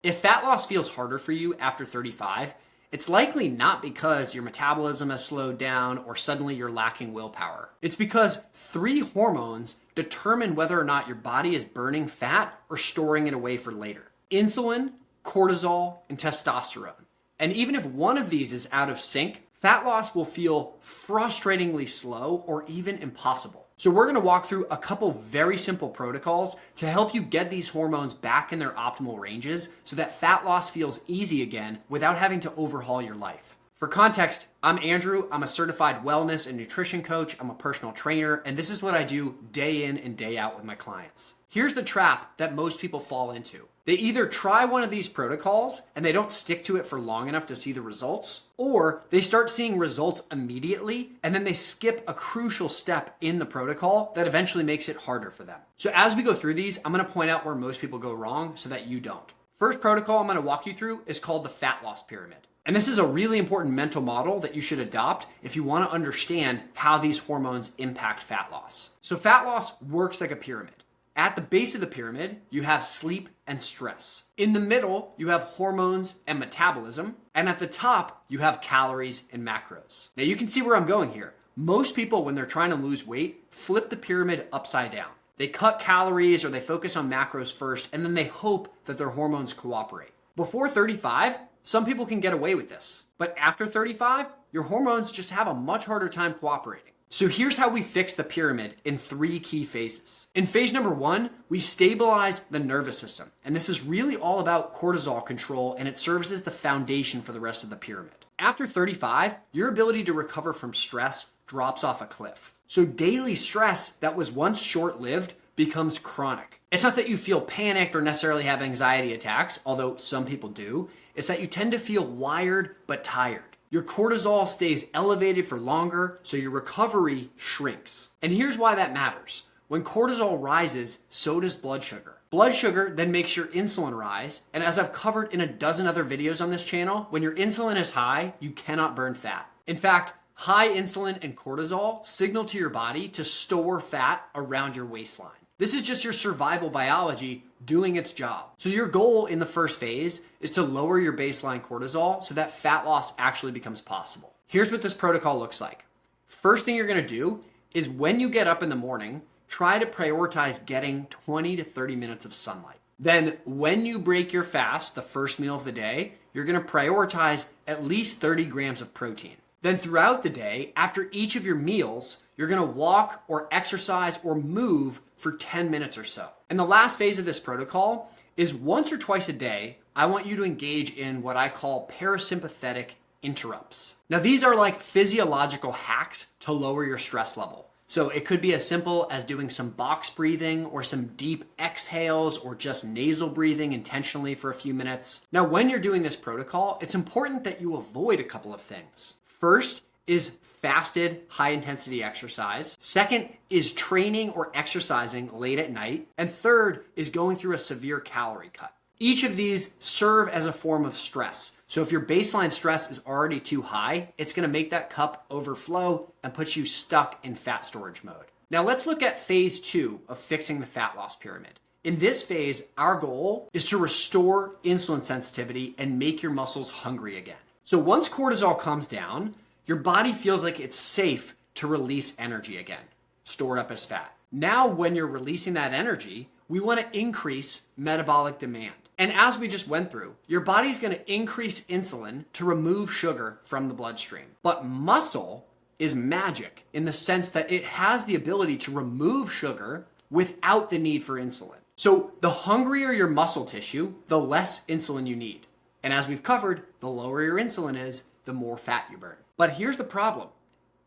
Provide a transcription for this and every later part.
If fat loss feels harder for you after 35, it's likely not because your metabolism has slowed down or suddenly you're lacking willpower. It's because 3 hormones determine whether or not your body is burning fat or storing it away for later: insulin, cortisol, and testosterone. And even if one of these is out of sync, fat loss will feel frustratingly slow or even impossible. So we're going to walk through a couple very simple protocols to help you get these hormones back in their optimal ranges so that fat loss feels easy again without having to overhaul your life. For context, I'm Andrew. I'm a certified wellness and nutrition coach. I'm a personal trainer, and this is what I do day in and day out with my clients. Here's the trap that most people fall into. They either try one of these protocols and they don't stick to it for long enough to see the results, or they start seeing results immediately and then they skip a crucial step in the protocol that eventually makes it harder for them. So as we go through these, I'm going to point out where most people go wrong so that you don't. First protocol I'm going to walk you through is called the fat loss pyramid. And this is a really important mental model that you should adopt if you want to understand how these hormones impact fat loss. So fat loss works like a pyramid. At the base of the pyramid, you have sleep and stress. In the middle, you have hormones and metabolism. And at the top, you have calories and macros. Now you can see where I'm going here. Most people, when they're trying to lose weight, flip the pyramid upside down. They cut calories or they focus on macros first, and then they hope that their hormones cooperate. Before 35, some people can get away with this. But after 35, your hormones just have a much harder time cooperating. So here's how we fix the pyramid in 3 key phases. In phase number 1, we stabilize the nervous system. And this is really all about cortisol control, and it serves as the foundation for the rest of the pyramid. After 35, your ability to recover from stress drops off a cliff. So daily stress that was once short-lived becomes chronic. It's not that you feel panicked or necessarily have anxiety attacks, although some people do. It's that you tend to feel wired but tired. Your cortisol stays elevated for longer, so your recovery shrinks. And here's why that matters. When cortisol rises, so does blood sugar. Blood sugar then makes your insulin rise, and as I've covered in a dozen other videos on this channel, when your insulin is high, you cannot burn fat. In fact, high insulin and cortisol signal to your body to store fat around your waistline. This is just your survival biology doing its job. So your goal in the first phase is to lower your baseline cortisol so that fat loss actually becomes possible. Here's what this protocol looks like. First thing you're going to do is when you get up in the morning, try to prioritize getting 20 to 30 minutes of sunlight. Then when you break your fast, the first meal of the day, you're going to prioritize at least 30 grams of protein. Then throughout the day, after each of your meals, you're going to walk or exercise or move for 10 minutes or so. And the last phase of this protocol is once or twice a day, I want you to engage in what I call parasympathetic interrupts. Now, these are like physiological hacks to lower your stress level. So it could be as simple as doing some box breathing or some deep exhales or just nasal breathing intentionally for a few minutes. Now, when you're doing this protocol, it's important that you avoid a couple of things. First is fasted high-intensity exercise. Second is training or exercising late at night. And third is going through a severe calorie cut. Each of these serve as a form of stress. So if your baseline stress is already too high, it's going to make that cup overflow and put you stuck in fat storage mode. Now let's look at phase 2 of fixing the fat loss pyramid. In this phase, our goal is to restore insulin sensitivity and make your muscles hungry again. So once cortisol comes down, your body feels like it's safe to release energy again, stored up as fat. Now, when you're releasing that energy, we want to increase metabolic demand. And as we just went through, your body's going to increase insulin to remove sugar from the bloodstream. But muscle is magic in the sense that it has the ability to remove sugar without the need for insulin. So the hungrier your muscle tissue, the less insulin you need. And as we've covered, the lower your insulin is, the more fat you burn. But here's the problem.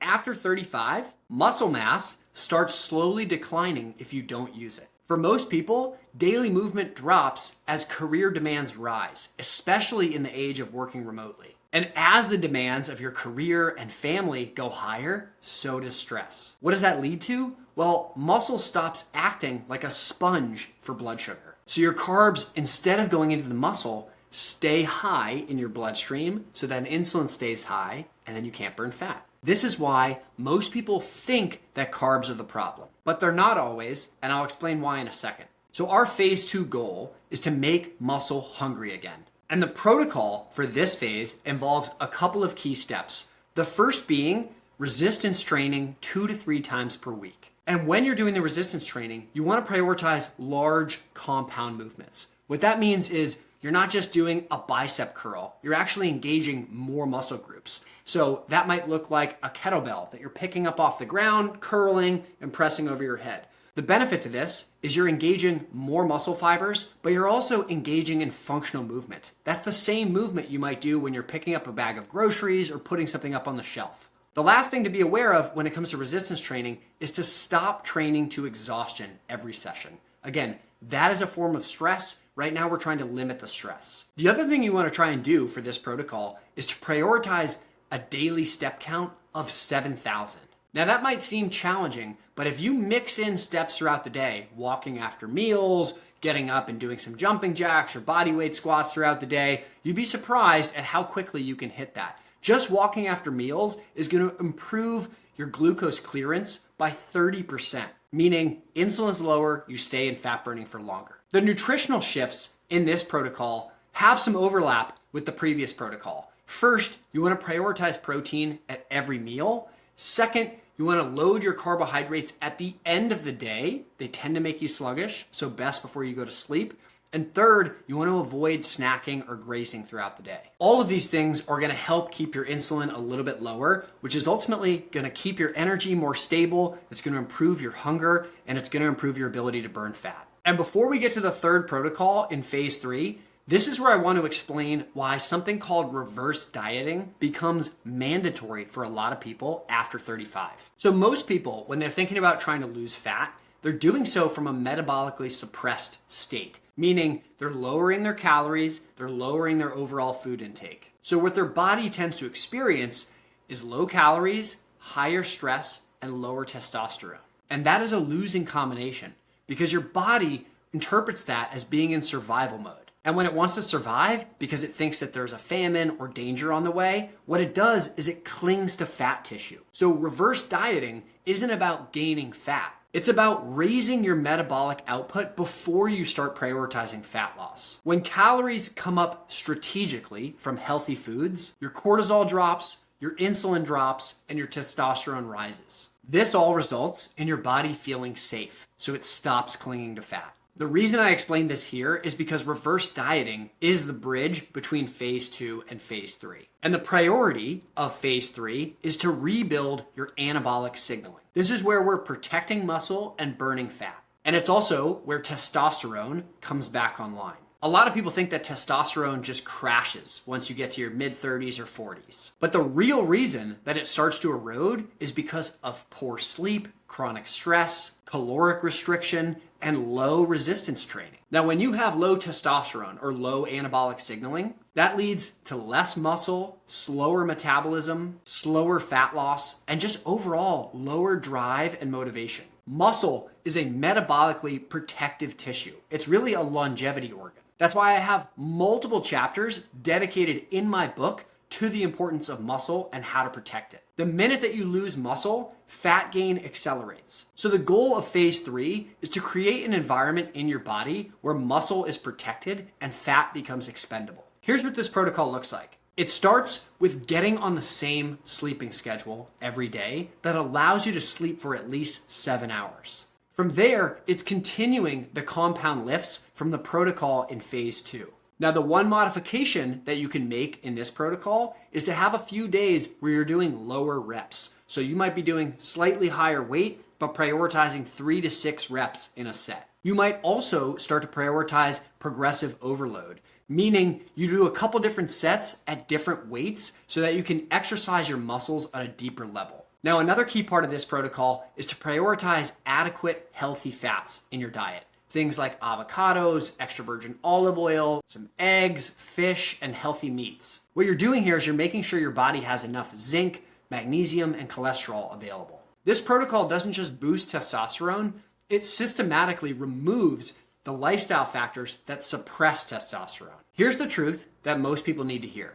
After 35, muscle mass starts slowly declining if you don't use it. For most people, daily movement drops as career demands rise, especially in the age of working remotely. And as the demands of your career and family go higher, so does stress. What does that lead to? Well, muscle stops acting like a sponge for blood sugar. So your carbs, instead of going into the muscle, stay high in your bloodstream so that insulin stays high and then you can't burn fat. This is why most people think that carbs are the problem, but they're not always, and I'll explain why in a second. So our phase 2 goal is to make muscle hungry again. And the protocol for this phase involves a couple of key steps. The first being resistance training 2 to 3 times per week. And when you're doing the resistance training, you want to prioritize large compound movements. What that means is you're not just doing a bicep curl, you're actually engaging more muscle groups. So that might look like a kettlebell that you're picking up off the ground, curling, and pressing over your head. The benefit to this is you're engaging more muscle fibers, but you're also engaging in functional movement. That's the same movement you might do when you're picking up a bag of groceries or putting something up on the shelf. The last thing to be aware of when it comes to resistance training is to stop training to exhaustion every session. Again, that is a form of stress. Right now, we're trying to limit the stress. The other thing you want to try and do for this protocol is to prioritize a daily step count of 7,000. Now that might seem challenging, but if you mix in steps throughout the day, walking after meals, getting up and doing some jumping jacks or body weight squats throughout the day, you'd be surprised at how quickly you can hit that. Just walking after meals is going to improve your glucose clearance by 30%, meaning insulin's lower, you stay in fat burning for longer. The nutritional shifts in this protocol have some overlap with the previous protocol. First, you want to prioritize protein at every meal. Second, you want to load your carbohydrates at the end of the day. They tend to make you sluggish, so best before you go to sleep. And third, you want to avoid snacking or grazing throughout the day. All of these things are going to help keep your insulin a little bit lower, which is ultimately going to keep your energy more stable. It's going to improve your hunger, and it's going to improve your ability to burn fat. And before we get to the third protocol in phase 3, this is where I want to explain why something called reverse dieting becomes mandatory for a lot of people after 35. So most people, when they're thinking about trying to lose fat, they're doing so from a metabolically suppressed state, meaning they're lowering their calories, they're lowering their overall food intake. So what their body tends to experience is low calories, higher stress, and lower testosterone. And that is a losing combination because your body interprets that as being in survival mode. And when it wants to survive, because it thinks that there's a famine or danger on the way, what it does is it clings to fat tissue. So reverse dieting isn't about gaining fat. It's about raising your metabolic output before you start prioritizing fat loss. When calories come up strategically from healthy foods, your cortisol drops, your insulin drops, and your testosterone rises. This all results in your body feeling safe, so it stops clinging to fat. The reason I explain this here is because reverse dieting is the bridge between phase 2 and phase 3. And the priority of phase 3 is to rebuild your anabolic signaling. This is where we're protecting muscle and burning fat. And it's also where testosterone comes back online. A lot of people think that testosterone just crashes once you get to your mid-30s or 40s. But the real reason that it starts to erode is because of poor sleep, chronic stress, caloric restriction, and low resistance training. Now, when you have low testosterone or low anabolic signaling, that leads to less muscle, slower metabolism, slower fat loss, and just overall lower drive and motivation. Muscle is a metabolically protective tissue. It's really a longevity organ. That's why I have multiple chapters dedicated in my book to the importance of muscle and how to protect it. The minute that you lose muscle, fat gain accelerates. So the goal of phase 3 is to create an environment in your body where muscle is protected and fat becomes expendable. Here's what this protocol looks like. It starts with getting on the same sleeping schedule every day that allows you to sleep for at least 7 hours. From there, it's continuing the compound lifts from the protocol in phase 2. Now, the one modification that you can make in this protocol is to have a few days where you're doing lower reps. So you might be doing slightly higher weight, but prioritizing 3 to 6 reps in a set. You might also start to prioritize progressive overload, meaning you do a couple different sets at different weights so that you can exercise your muscles at a deeper level. Now, another key part of this protocol is to prioritize adequate, healthy fats in your diet. Things like avocados, extra virgin olive oil, some eggs, fish, and healthy meats. What you're doing here is you're making sure your body has enough zinc, magnesium, and cholesterol available. This protocol doesn't just boost testosterone, it systematically removes the lifestyle factors that suppress testosterone. Here's the truth that most people need to hear.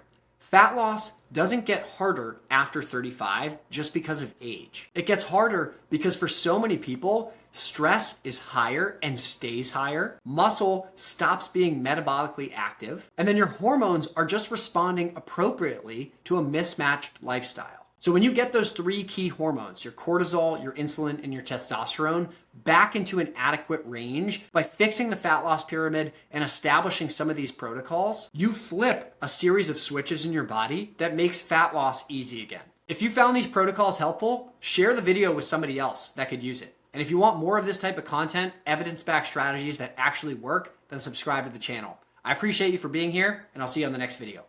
Fat loss doesn't get harder after 35 just because of age. It gets harder because for so many people, stress is higher and stays higher. Muscle stops being metabolically active. And then your hormones are just responding appropriately to a mismatched lifestyle. So when you get those three key hormones, your cortisol, your insulin, and your testosterone, back into an adequate range by fixing the fat loss pyramid and establishing some of these protocols, you flip a series of switches in your body that makes fat loss easy again. If you found these protocols helpful, share the video with somebody else that could use it. And if you want more of this type of content, evidence-backed strategies that actually work, then subscribe to the channel. I appreciate you for being here, and I'll see you on the next video.